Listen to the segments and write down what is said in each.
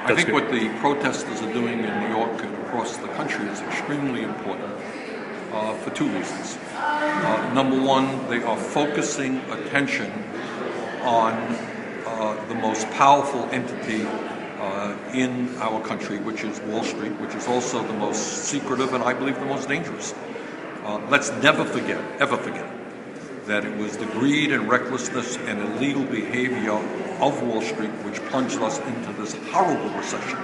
I think what the protesters are doing in New York and across the country is extremely important for two reasons. Number one, they are focusing attention on the most powerful entity in our country, which is Wall Street, which is also the most secretive and I believe the most dangerous. Let's never forget, ever forget, that it was the greed and recklessness and illegal behavior of Wall Street which plunged us into this horrible recession,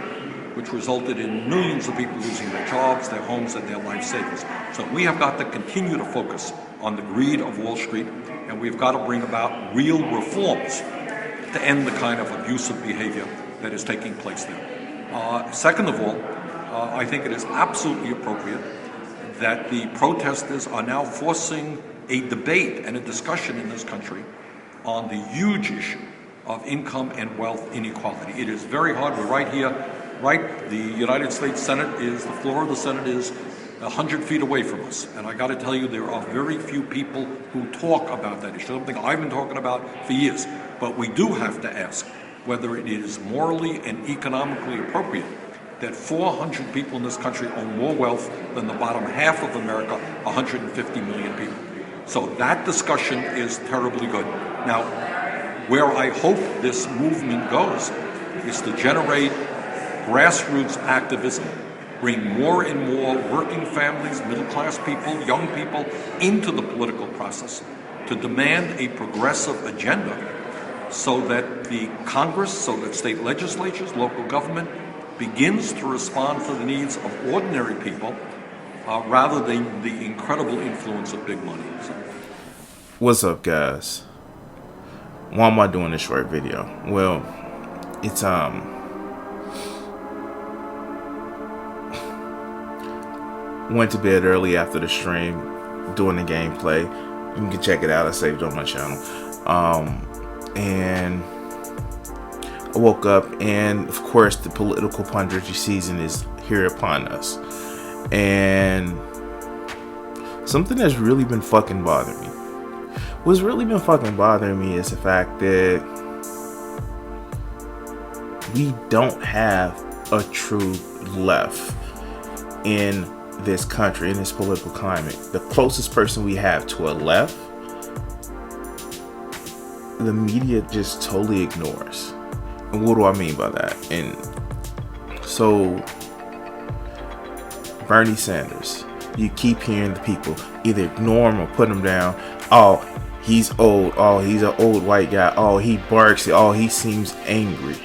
which resulted in millions of people losing their jobs, their homes, and their life savings. So we have got to continue to focus on the greed of Wall Street, and we've got to bring about real reforms to end the kind of abusive behavior that is taking place there. Second of all, I think it is absolutely appropriate that the protesters are now forcing a debate and a discussion in this country on the huge issue of income and wealth inequality. It is very hard. We're right here, right? The United States Senate the floor of the Senate is 100 feet away from us. And I got to tell you, there are very few people who talk about that issue, something I've been talking about for years. But we do have to ask whether it is morally and economically appropriate that 400 people in this country own more wealth than the bottom half of America, 150 million people. So that discussion is terribly good. Now, where I hope this movement goes is to generate grassroots activism, bring more and more working families, middle-class people, young people into the political process to demand a progressive agenda so that the Congress, so that state legislatures, local government begins to respond to the needs of ordinary people rather than the incredible influence of big money. So. What's up, guys? Why am I doing this short video? Well, it's went to bed early after the stream doing the gameplay. You can check it out. I saved it on my channel. And I woke up, and of course the political punditry season is here upon us. And something that's really been fucking bothering me. What's really been fucking bothering me is the fact that we don't have a true left in this country, in this political climate. The closest person we have to a left, the media just totally ignores. And what do I mean by that? And so, Bernie Sanders, you keep hearing the people either ignore him or put him down. Oh, he's old. Oh, he's an old white guy. Oh, he barks. Oh, he seems angry.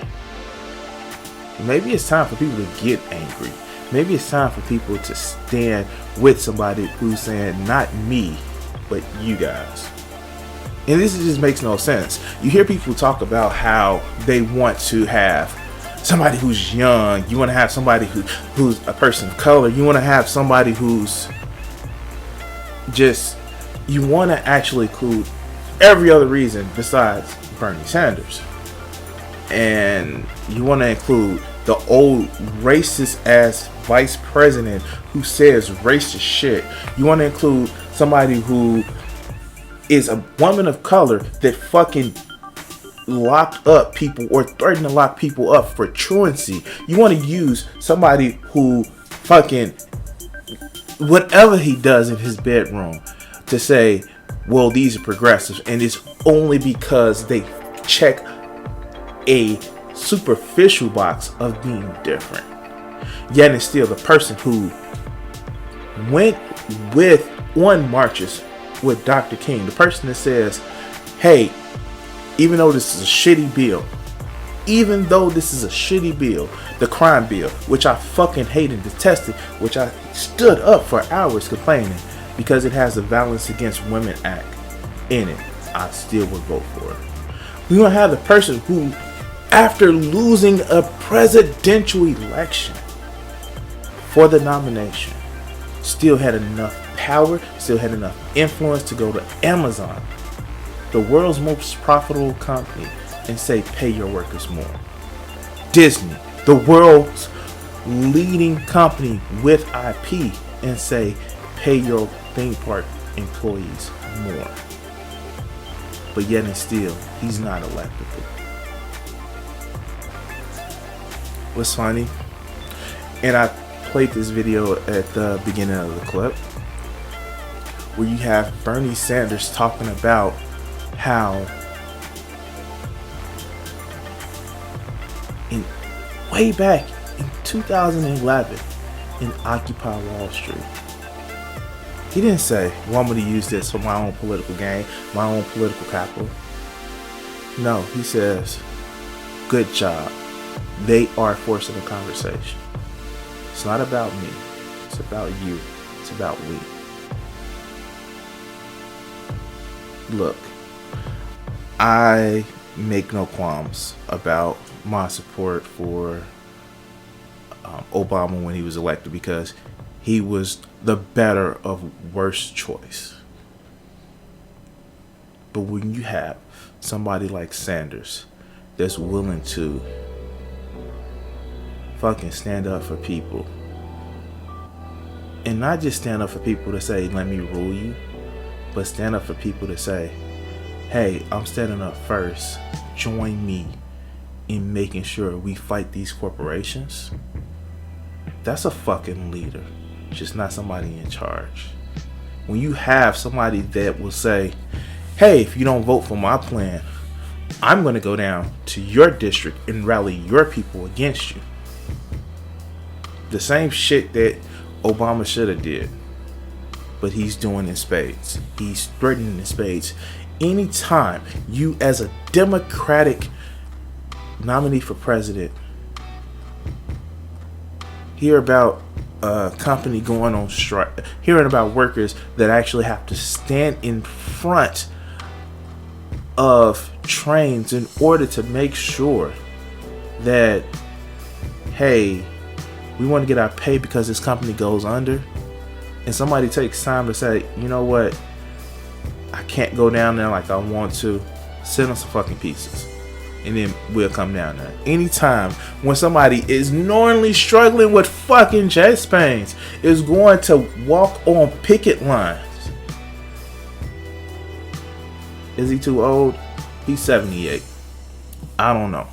Maybe it's time for people to get angry. Maybe it's time for people to stand with somebody who's saying, not me, but you guys. And this just makes no sense. You hear people talk about how they want to have somebody who's young. You want to have somebody who's a person of color. You want to have somebody who's just, you want to actually include every other reason besides Bernie Sanders. And you want to include the old racist ass vice president who says racist shit. You want to include somebody who is a woman of color that fucking locked up people or threatened to lock people up for truancy. You want to use somebody who fucking whatever he does in his bedroom to say, well, these are progressives, and it's only because they check a superficial box of being different. Yet and still, the person who went on marches with Dr. King, the person that says, hey, even though this is a shitty bill, the crime bill, which I fucking hate and detested, which I stood up for hours complaining because it has the Violence Against Women Act in it, I still would vote for it. We're going to have the person who, after losing a presidential election for the nomination, still had enough power, still had enough influence to go to Amazon, the world's most profitable company, and say, pay your workers more. Disney, the world's leading company with IP, and say, pay your theme park employees more. But yet and still, he's not electable. was funny, and I played this video at the beginning of the clip, where you have Bernie Sanders talking about how way back in 2011 in Occupy Wall Street, he didn't say, well, I'm going to use this for my own political gain, my own political capital. No, he says, good job. They are forcing a conversation. It's not about me. It's about you. It's about we. Look, I make no qualms about my support for Obama when he was elected, because he was the better of worst choice. But when you have somebody like Sanders that's willing to fucking stand up for people, and not just stand up for people to say, let me rule you, but stand up for people to say, hey, I'm standing up first, join me in making sure we fight these corporations. That's a fucking leader, just not somebody in charge. When you have somebody that will say, hey, if you don't vote for my plan, I'm going to go down to your district and rally your people against you. The same shit that Obama should have did, but he's doing in spades. He's threatening in spades. Anytime you, as a Democratic nominee for president, hear about a company going on strike, hearing about workers that actually have to stand in front of trains in order to make sure that, hey, we want to get our pay because this company goes under, and somebody takes time to say, you know what, I can't go down there like I want to, send us some fucking pieces, and then we'll come down there. Anytime when somebody is knowingly struggling with fucking chest pains, is going to walk on picket lines. Is he too old? He's 78. I don't know.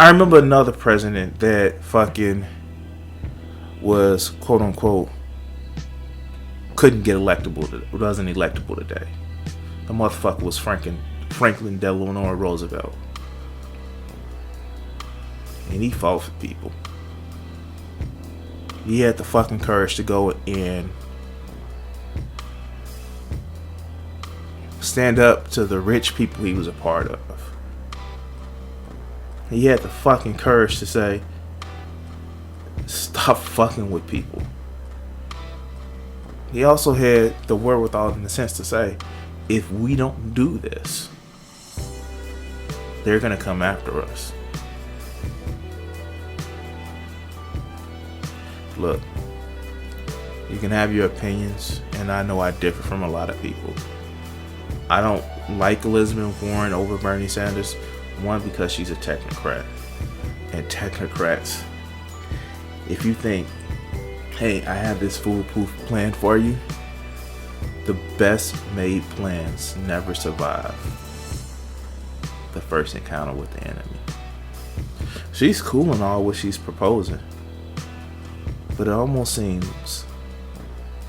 I remember another president that fucking was, quote unquote, couldn't get electable, wasn't electable today. The motherfucker was Franklin Delano Roosevelt. And he fought for people. He had the fucking courage to go and stand up to the rich people he was a part of. He had the fucking courage to say, stop fucking with people. He also had the wherewithal in the sense to say, if we don't do this, they're gonna come after us. Look, you can have your opinions, and I know I differ from a lot of people. I don't like Elizabeth Warren over Bernie Sanders. One, because she's a technocrat. And technocrats, if you think, hey, I have this foolproof plan for you, the best made plans never survive the first encounter with the enemy. She's cool and all what she's proposing, but it almost seems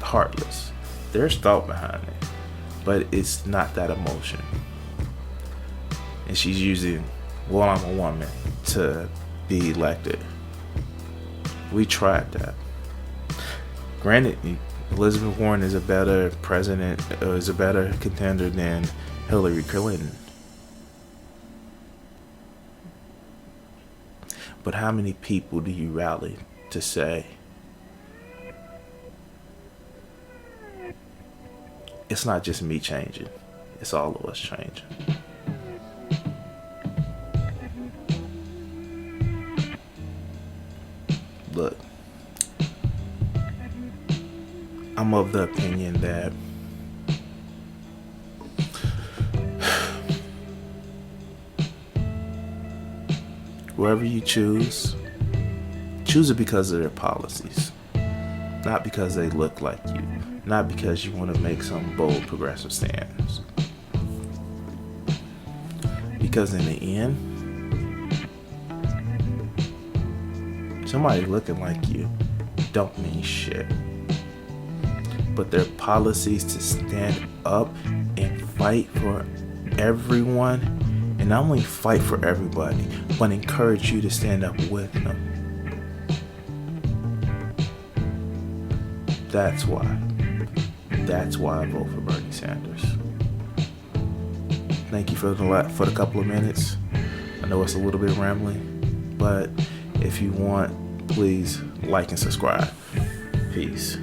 heartless. There's thought behind it, but it's not that emotion. And she's using, well, I'm a woman, to be elected. We tried that. Granted, Elizabeth Warren is a better president, is a better contender than Hillary Clinton. But how many people do you rally to say, it's not just me changing, it's all of us changing? Look, I'm of the opinion that whoever you choose it because of their policies, not because they look like you, not because you want to make some bold progressive stands. Because in the end, somebody looking like you don't mean shit. But their policies to stand up and fight for everyone, and not only fight for everybody, but encourage you to stand up with them. That's why I vote for Bernie Sanders. Thank you for the couple of minutes. I know it's a little bit rambling, but if you want, please like and subscribe. Peace.